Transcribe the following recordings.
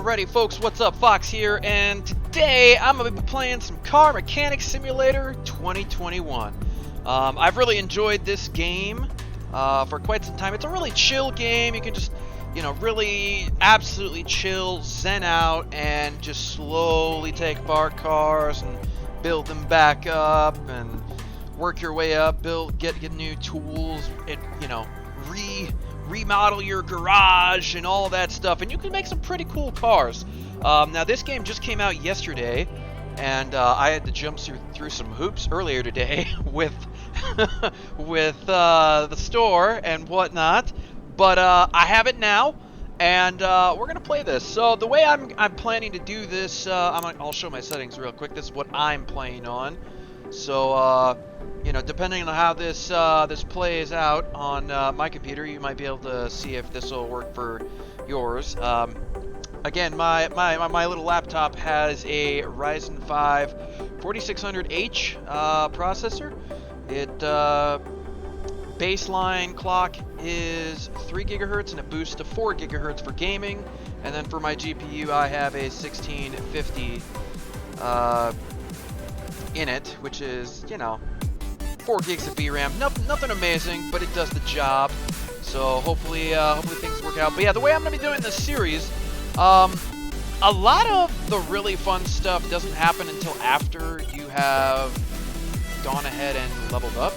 Alrighty folks, what's up? Fox here, and today I'm going to be playing some Car Mechanic Simulator 2021. I've really enjoyed this game for quite some time. It's a really chill game. You can just, really absolutely chill, zen out, and just slowly take apart cars and build them back up and work your way up, get new tools, and, remodel your garage and all that stuff, and you can make some pretty cool cars. Now this game just came out yesterday, and I had to jump through some hoops earlier today with the store and whatnot, but I have it now, and we're gonna play this. So the way I'm planning to do this, I'll show my settings real quick. This is what I'm playing on. So depending on how this plays out on my computer, you might be able to see if this will work for yours. Again, my little laptop has a Ryzen 5 4600H processor. It baseline clock is 3 gigahertz and it boosts to 4 gigahertz for gaming. And then for my GPU, I have a 1650 in it, which is 4 gigs of VRAM. Nothing amazing, but it does the job. So hopefully things work out. But yeah, the way I'm gonna be doing this series, a lot of the really fun stuff doesn't happen until after you have gone ahead and leveled up.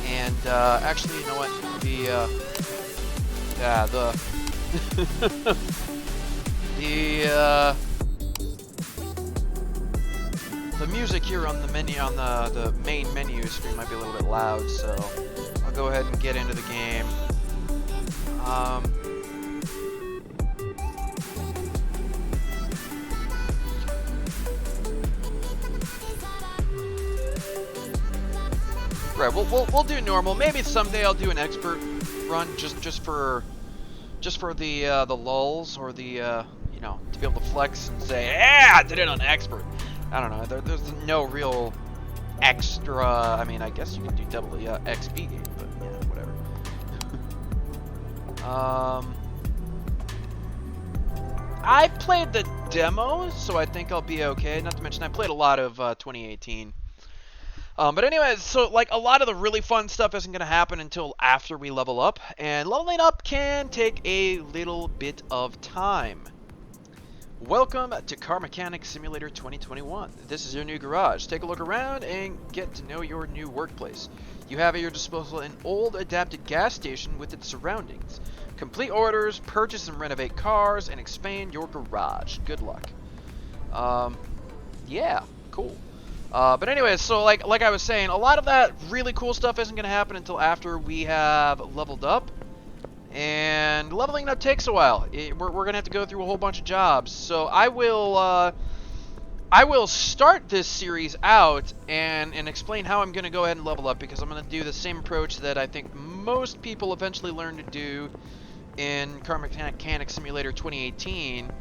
And actually, you know what? The music here on the menu, on the main menu screen, might be a little bit loud, so I'll go ahead and get into the game. Right, we'll do normal. Maybe someday I'll do an expert run just for the lulls, or the to be able to flex and say, yeah, I did it on expert. I don't know. There's no real extra. I mean, I guess you can do double the XP game, but yeah, whatever. I played the demos, so I think I'll be okay. Not to mention, I played a lot of 2018. But anyways, so like a lot of the really fun stuff isn't going to happen until after we level up, and leveling up can take a little bit of time. Welcome to Car Mechanic Simulator 2021. This is your new garage. Take a look around and get to know your new workplace. You have at your disposal an old adapted gas station with its surroundings. Complete orders, purchase and renovate cars, and expand your garage. Good luck. Yeah, cool. But anyways, so like I was saying, a lot of that really cool stuff isn't going to happen until after we have leveled up. And leveling up takes a while. We're gonna have to go through a whole bunch of jobs. So I will start this series out and explain how I'm gonna go ahead and level up, because I'm gonna do the same approach that I think most people eventually learn to do in Car Mechanic Simulator 2018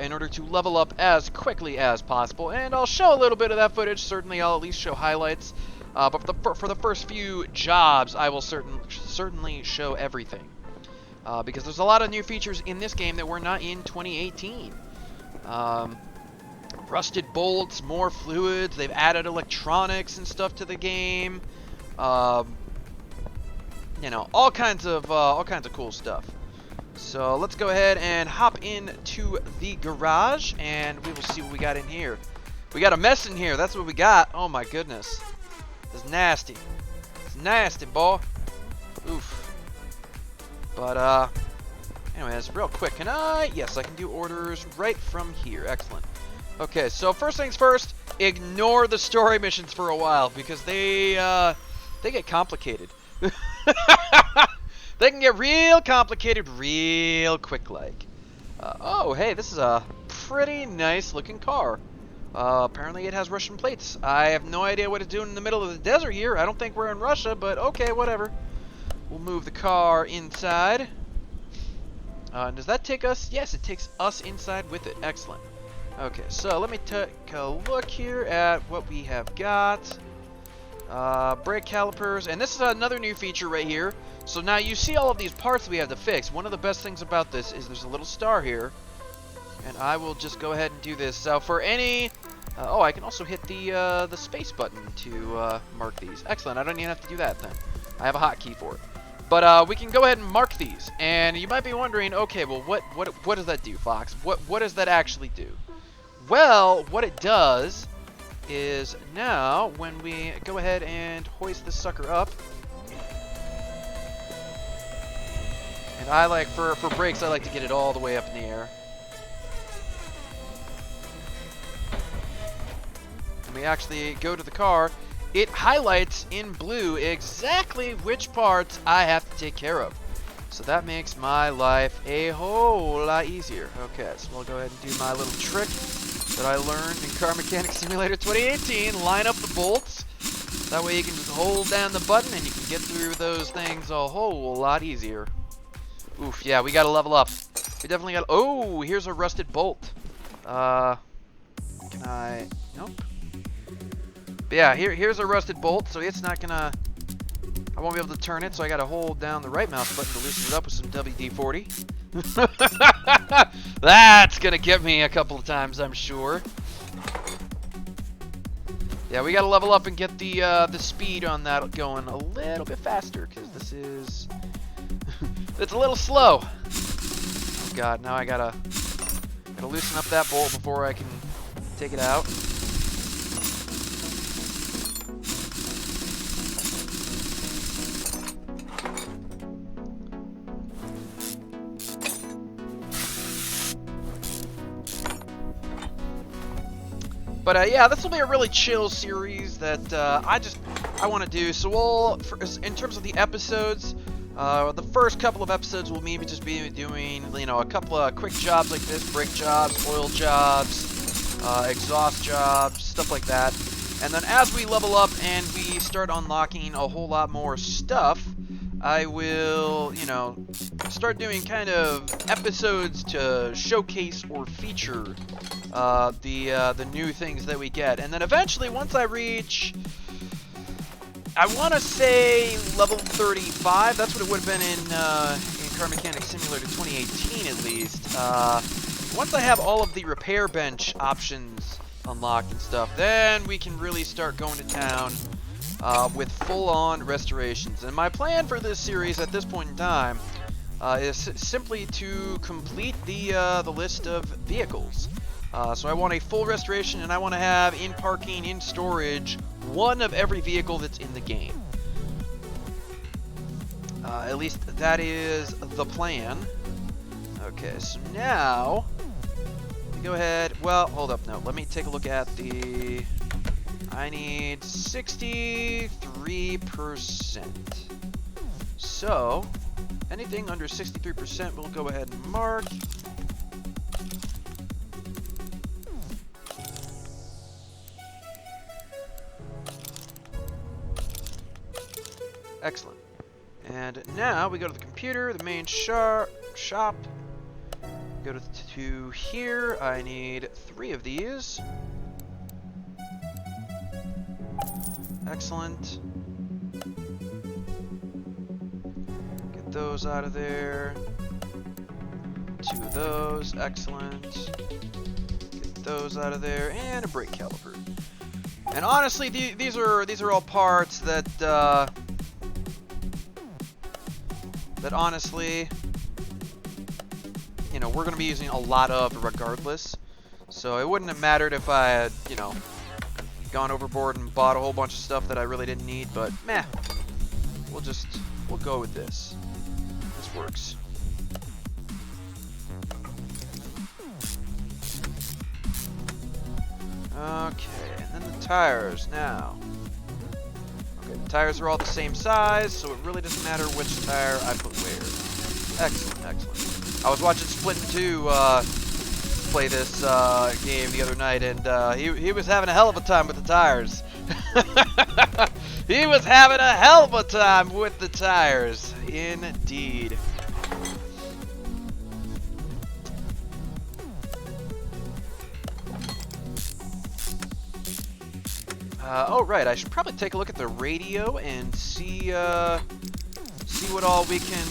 in order to level up as quickly as possible. And I'll show a little bit of that footage. Certainly, I'll at least show highlights. But for the first few jobs, I will certainly show everything. Because there's a lot of new features in this game that were not in 2018. Rusted bolts, more fluids, they've added electronics and stuff to the game. All kinds of cool stuff. So let's go ahead and hop into the garage, and we will see what we got in here. We got a mess in here, that's what we got. Oh my goodness. It's nasty. It's nasty, boy. Oof. But, anyways, real quick, yes, I can do orders right from here. Excellent. Okay, so first things first, ignore the story missions for a while, because they get complicated. They can get real complicated real quick, like. Oh, hey, this is a pretty nice looking car. Apparently it has Russian plates. I have no idea what it's doing in the middle of the desert here. I don't think we're in Russia, but okay, whatever. We'll move the car inside. Does that take us? Yes, it takes us inside with it. Excellent. Okay, so let me take a look here at what we have got. Brake calipers, and this is another new feature right here. So now you see all of these parts we have to fix. One of the best things about this is there's a little star here. And I will just go ahead and do this. So for any... oh, I can also hit the space button to mark these. Excellent. I don't even have to do that then. I have a hotkey for it. But we can go ahead and mark these. And you might be wondering, okay, well, what does that do, Fox? What does that actually do? Well, what it does is now when we go ahead and hoist this sucker up, and I like for brakes, I like to get it all the way up in the air. We actually go to the car, it highlights in blue exactly which parts I have to take care of. So that makes my life a whole lot easier. Okay, so we'll go ahead and do my little trick that I learned in Car Mechanics Simulator 2018. Line up the bolts. That way you can just hold down the button and you can get through those things a whole lot easier. Oof, yeah, we gotta level up. We definitely gotta... Oh, here's a rusted bolt. Can I... Nope. But yeah, here's a rusted bolt, so it's not gonna... I won't be able to turn it, so I gotta hold down the right mouse button to loosen it up with some WD-40. That's gonna get me a couple of times, I'm sure. Yeah, we gotta level up and get the speed on that going a little bit faster, because this is... it's a little slow. Oh god, now I gotta loosen up that bolt before I can take it out. But yeah, this will be a really chill series that I want to do. So in terms of the episodes, the first couple of episodes will maybe just be doing, you know, a couple of quick jobs like this, brake jobs, oil jobs, exhaust jobs, stuff like that. And then as we level up and we start unlocking a whole lot more stuff, I will, you know, start doing kind of episodes to showcase or feature the new things that we get. And then eventually, once I reach, I want to say level 35. That's what it would have been in Car Mechanics Simulator 2018, at least. Once I have all of the repair bench options unlocked and stuff, then we can really start going to town with full-on restorations. And my plan for this series at this point in time is simply to complete the list of vehicles. So I want a full restoration, and I want to have in parking, in storage, one of every vehicle that's in the game. At least that is the plan. Okay, so now go ahead. Well, hold up. No, let me take a look at the... I need 63%. So, anything under 63% we'll go ahead and mark. Excellent. And now we go to the computer, the main shop. Go to here. I need 3 of these. Excellent. Get those out of there. 2 of those. Excellent. Get those out of there, and a brake caliper. And honestly, these are all parts that that honestly, you know, we're gonna be using a lot of regardless. So it wouldn't have mattered if I had, you know, gone overboard and bought a whole bunch of stuff that I really didn't need, but meh. We'll go with this. This works. Okay, and then the tires now. Okay, the tires are all the same size, so it really doesn't matter which tire I put where. Excellent, excellent. I was watching Splittin' 2 play this game the other night, and he was having a hell of a time with the tires. He was having a hell of a time with the tires, indeed. Oh right, I should probably take a look at the radio and see what all we can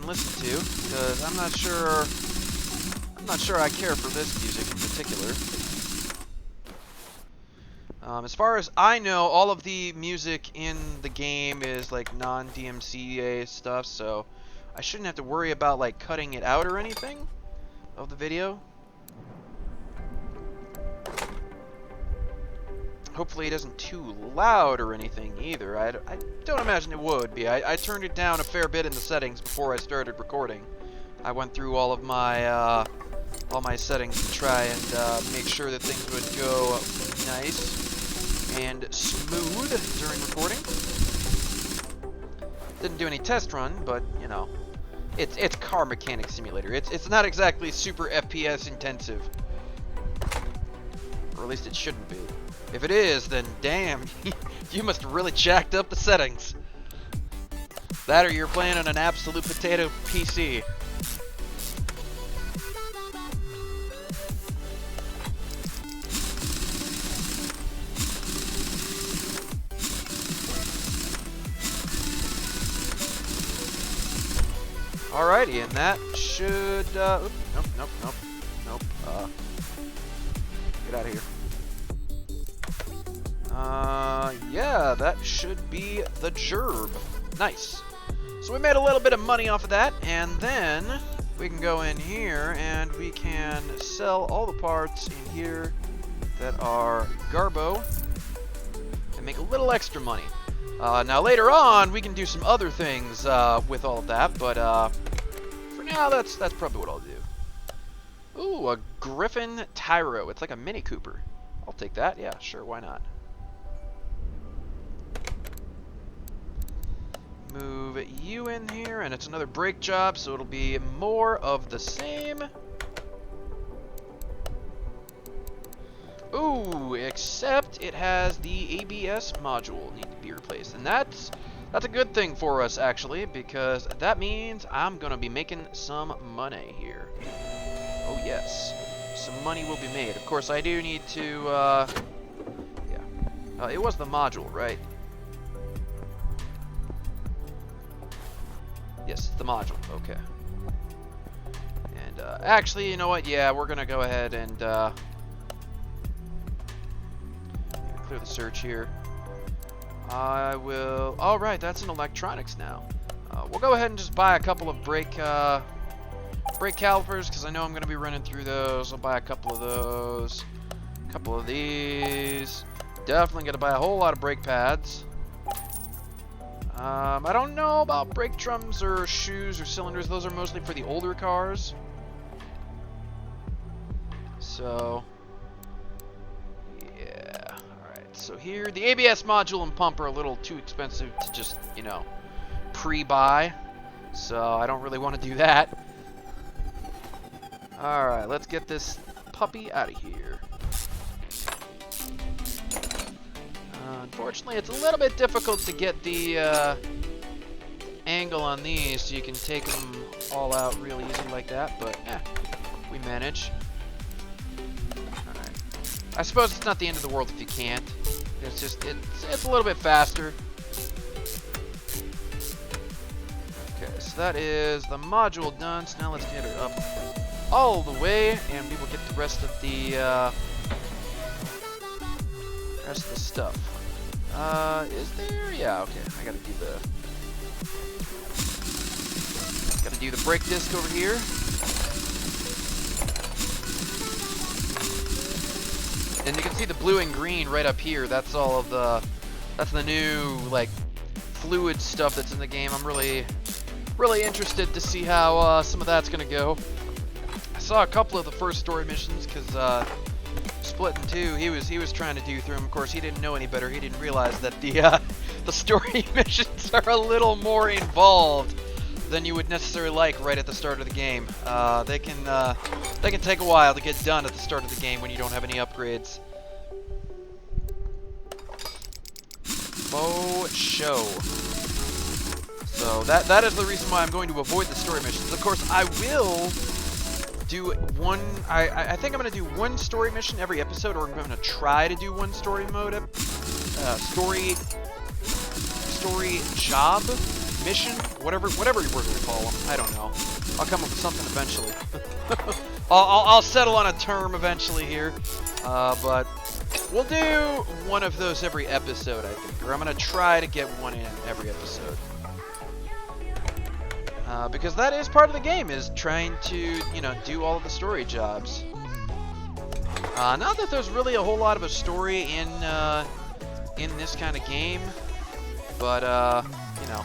listen to, because I'm not sure I'm not sure I care for this music in particular. As far as I know, all of the music in the game is like non-DMCA stuff, so I shouldn't have to worry about like cutting it out or anything of the video. Hopefully it isn't too loud or anything either. I don't imagine it would be. I turned it down a fair bit in the settings before I started recording. I went through all my settings to try and make sure that things would go nice and smooth during recording. Didn't do any test run, but you know, it's car mechanic simulator. It's not exactly super FPS intensive, or at least it shouldn't be. If it is, then damn, you must have really jacked up the settings. That or you're playing on an absolute potato PC. Alrighty, and that should, nope. Get out of here. Yeah, that should be the gerb. Nice. So we made a little bit of money off of that, and then we can go in here and we can sell all the parts in here that are Garbo and make a little extra money. Now later on, we can do some other things with all of that, but for now, that's probably what I'll do. Ooh, a Griffin Tyro. It's like a Mini Cooper. I'll take that. Yeah, sure, why not? Move you in here, and it's another brake job, so it'll be more of the same. Ooh, except it has the ABS module need to be replaced, and that's a good thing for us actually, because that means I'm gonna be making some money here. Oh yes, some money will be made. Of course, I do need to. Yeah, it was the module, right? Yes, the module. Okay. And actually, you know what? Yeah, we're gonna go ahead and clear the search here. I will. All right, that's in electronics now. We'll go ahead and just buy a couple of brake calipers because I know I'm gonna be running through those. I'll buy a couple of those, a couple of these. Definitely gonna buy a whole lot of brake pads. I don't know about brake drums or shoes or cylinders. Those are mostly for the older cars. So, yeah. Alright, so here, the ABS module and pump are a little too expensive to just, you know, pre-buy. So, I don't really want to do that. Alright, let's get this puppy out of here. Unfortunately, it's a little bit difficult to get the angle on these so you can take them all out real easy like that, but yeah, we manage. Alright. I suppose it's not the end of the world if you can't. It's just, it's a little bit faster. Okay, so that is the module done, so now let's get it up all the way, and we will get the rest of the stuff. Is there? Yeah, okay. I gotta do the brake disc over here. And you can see the blue and green right up here. That's all of that's the new, like, fluid stuff that's in the game. I'm really interested to see how some of that's gonna go. I saw a couple of the first story missions because Split in two, he was trying to do through them. Of course, he didn't know any better. He didn't realize that the story missions are a little more involved than you would necessarily like right at the start of the game. They can take a while to get done at the start of the game when you don't have any upgrades. Faux show. So that is the reason why I'm going to avoid the story missions. Of course, I will do one. I think I'm gonna do one story mission every episode, or I'm gonna try to do one story mode, story job mission, whatever we're gonna call them. I don't know. I'll come up with something eventually. I'll settle on a term eventually here, but we'll do one of those every episode, I think, or I'm gonna try to get one in every episode. Because that is part of the game, is trying to, you know, do all of the story jobs. Not that there's really a whole lot of a story in this kind of game, but you know,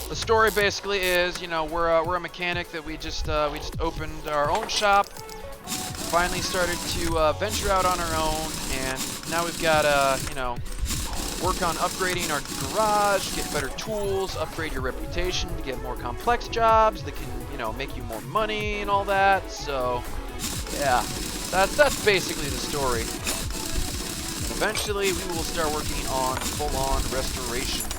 the story basically is, you know, we're a mechanic that we just opened our own shop, finally started to venture out on our own, and now we've got you know, work on upgrading our garage, get better tools, upgrade your reputation to get more complex jobs that can, you know, make you more money and all that. So, yeah, that's basically the story. And eventually, we will start working on full-on restorations.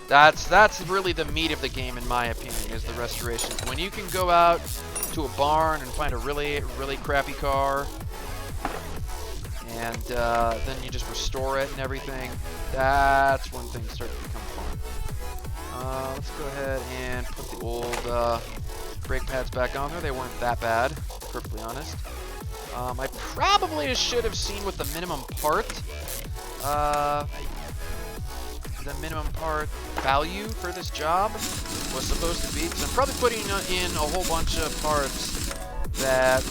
That's really the meat of the game, in my opinion, is the restorations. When you can go out to a barn and find a really crappy car, and then you just restore it and everything, that's when things start to become fun. Let's go ahead and put the old brake pads back on there. They weren't that bad, to be perfectly honest. I probably should have seen what the minimum part value for this job was supposed to be, because I'm probably putting in a whole bunch of parts that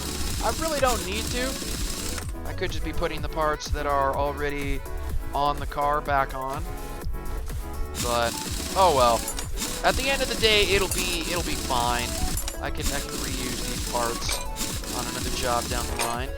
I really don't need to. I could just be putting the parts that are already on the car back on. But oh well. At the end of the day, it'll be fine. I can reuse these parts on another job down the line.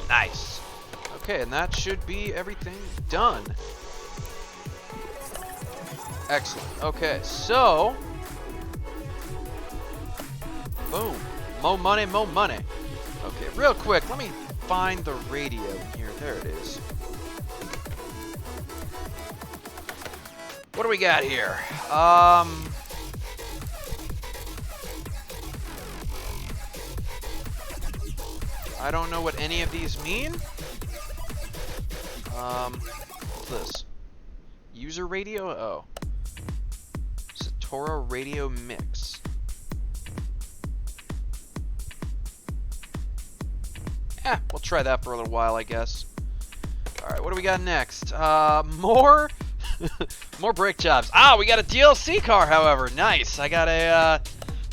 Nice. Okay, and that should be everything done. Excellent. Okay, so boom. Mo money, mo money. Okay, real quick, let me find the radio here. There it is. What do we got here? I don't know what any of these mean. What's this? User radio? Oh. Satora radio mix. We'll try that for a little while, I guess. Alright, what do we got next? More more brake jobs. We got a DLC car, however. Nice. I got a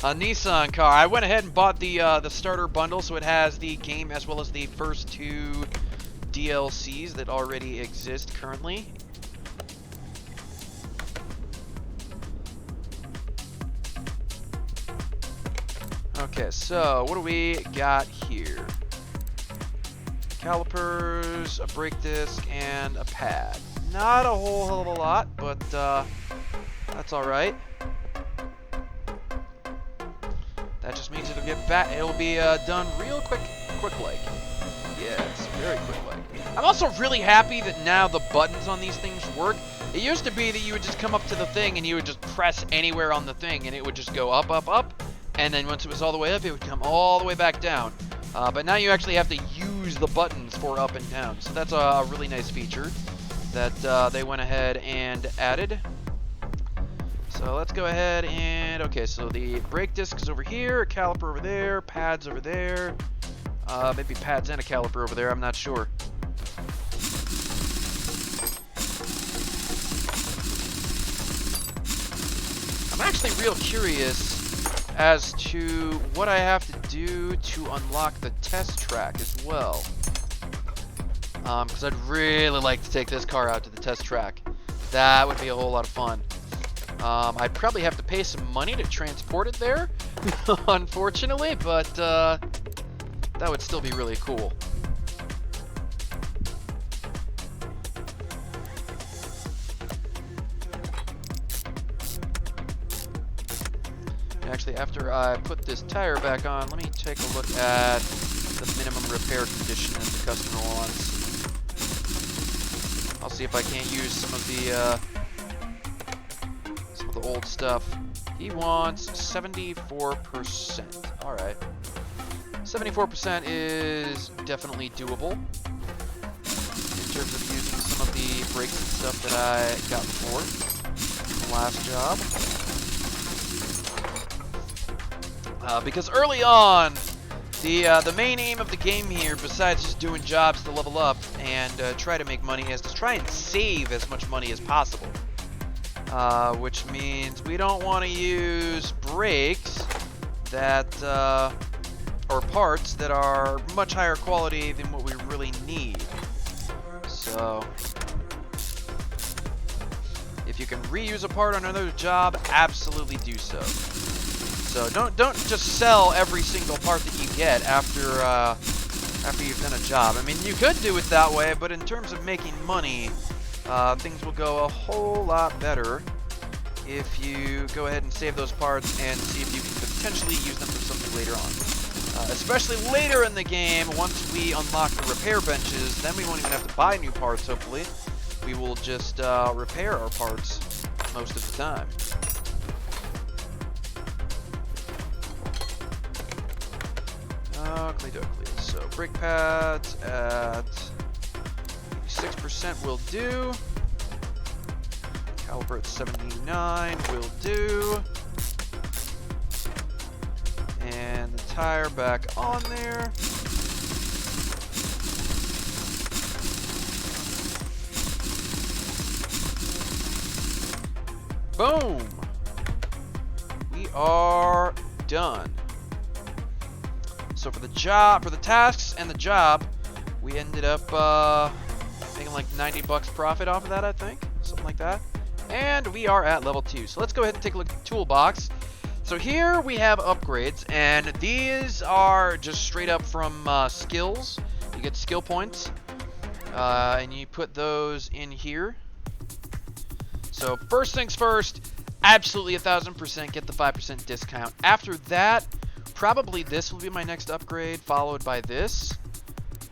Nissan car. I went ahead and bought the starter bundle, so it has the game as well as the first 2 DLCs that already exist currently. Okay, so what do we got here? Calipers, a brake disc, and a pad. Not a whole hell of a lot, but that's alright. That just means it'll be done real quick like. Yes, very quick like. I'm also really happy that now the buttons on these things work. It used to be that you would just come up to the thing and you would just press anywhere on the thing and it would just go up, up, up. And then once it was all the way up, it would come all the way back down. But now you actually have to use the buttons for up and down. So that's a really nice feature that they went ahead and added. So let's go ahead and, okay, so the brake disc is over here, a caliper over there, pads over there, maybe pads and a caliper over there, I'm not sure. I'm actually real curious as to what I have to do to unlock the test track as well. Because I'd really like to take this car out to the test track. That would be a whole lot of fun. I'd probably have to pay some money to transport it there, unfortunately, but that would still be really cool. Actually, after I put this tire back on, let me take a look at the minimum repair condition that the customer wants. I'll see if I can't use some of the old stuff. He wants 74%. All right. 74% is definitely doable in terms of using some of the brakes and stuff that I got before the last job. Because early on, the main aim of the game here, besides just doing jobs to level up and try to make money, is to try and save as much money as possible. Which means we don't want to use brakes that, or parts that are much higher quality than what we really need. So, if you can reuse a part on another job, absolutely do so. So don't just sell every single part that you get after you've done a job. I mean, you could do it that way, but in terms of making money, things will go a whole lot better if you go ahead and save those parts and see if you can potentially use them for something later on. Especially later in the game, once we unlock the repair benches, then we won't even have to buy new parts, hopefully. We will just repair our parts most of the time. Oakley dokley. So brake pads at 86% will do. Caliper at 79 will do. And the tire back on there. Boom! We are done. So for the job, for the tasks and the job, we ended up making like 90 bucks profit off of that, I think, something like that. And we are at level 2. So let's go ahead and take a look at the toolbox. So here we have upgrades, and these are just straight up from skills. You get skill points, and you put those in here. So first things first, absolutely 1000% get the 5% discount. After that, probably this will be my next upgrade, followed by this.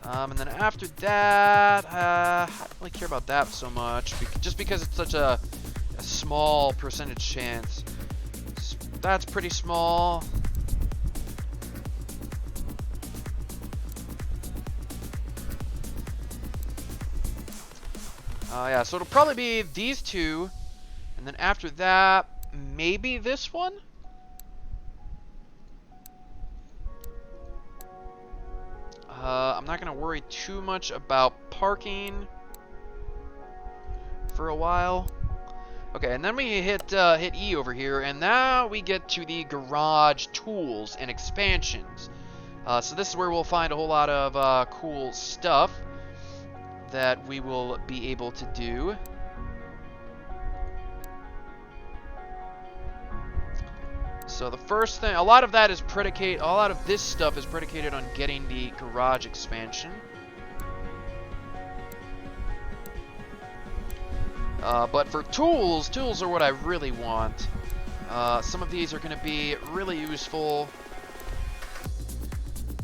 And then after that, I don't really care about that so much, just because it's such a small percentage chance. That's pretty small. Yeah, so it'll probably be these two, and then after that, maybe this one? I'm not going to worry too much about parking for a while. Okay, and then we hit E over here, and now we get to the garage tools and expansions. So this is where we'll find a whole lot of cool stuff that we will be able to do. So the first thing, a lot of this stuff is predicated on getting the garage expansion. But for tools are what I really want. Some of these are going to be really useful.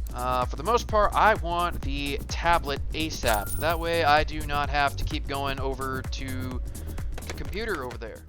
For the most part, I want the tablet ASAP. That way I do not have to keep going over to the computer over there.